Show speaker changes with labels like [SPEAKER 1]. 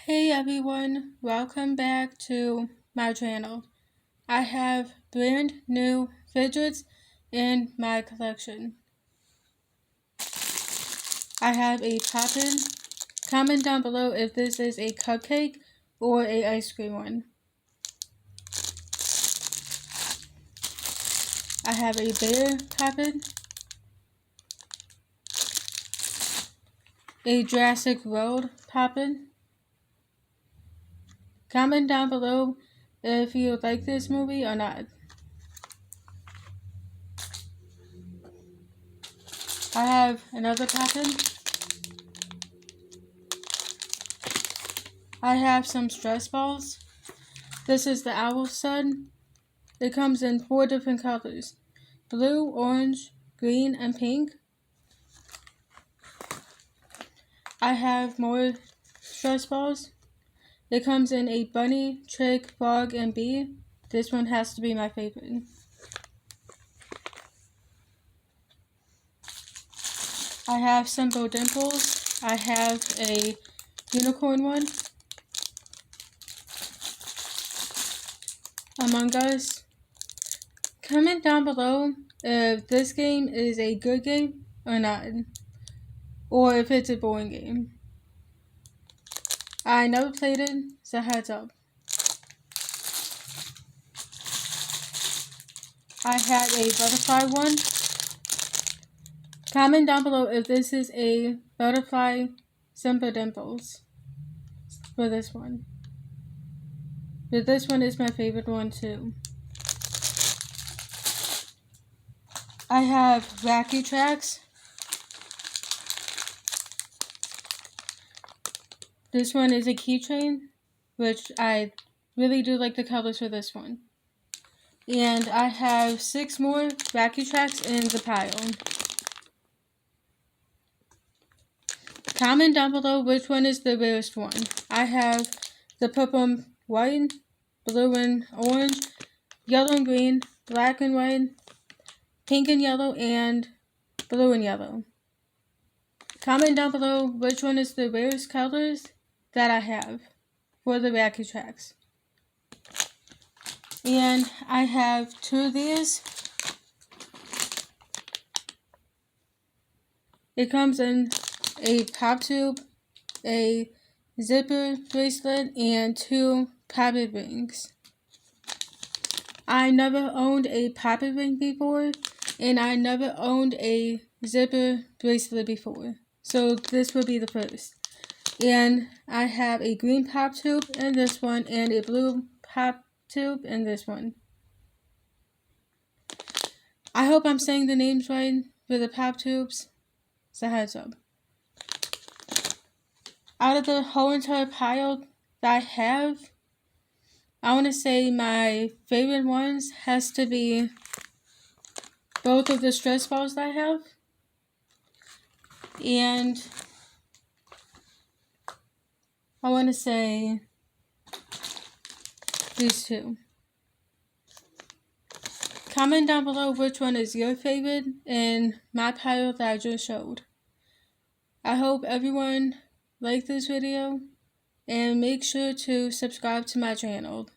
[SPEAKER 1] Hey everyone, welcome back to my channel. I have brand new fidgets in my collection. I have a poppin'. Comment down below if this is a cupcake or a ice cream one. I have a bear poppin', a Jurassic World poppin'. Comment down below if you like this movie or not. I have another poppin'. I have some stress balls. This is the owl sun. It comes in 4 different colors: blue, orange, green, and pink. I have more stress balls. It comes in a bunny, chick, frog, and bee. This one has to be my favorite. I have simple dimples. I have a unicorn one. Among Us. Comment down below if this game is a good game or not, or if it's a boring game. I never played it, so heads up. I have a butterfly one. Comment down below if this is a butterfly simple dimples for this one. But this one is my favorite one too. I have wacky tracks. This one is a keychain, which I really do like the colors for this one. And I have 6 more wacky tracks in the pile. Comment down below which one is the rarest one. I have the purple and white, blue and orange, yellow and green, black and white, pink and yellow, and blue and yellow. Comment down below which one is the rarest colors that I have for the wacky tracks. And I have 2 of these. It comes in a pop tube, a zipper bracelet, and 2 poppet rings. I never owned a poppet ring before, and I never owned a zipper bracelet before. So this will be the first. And I have a green pop tube in this one, and a blue pop tube in this one. I hope I'm saying the names right for the pop tubes. So heads up. Out of the whole entire pile that I have, I want to say my favorite ones has to be both of the stress balls that I have. And I want to say these 2. Comment down below which one is your favorite in my pile that I just showed. I hope everyone liked this video, and make sure to subscribe to my channel.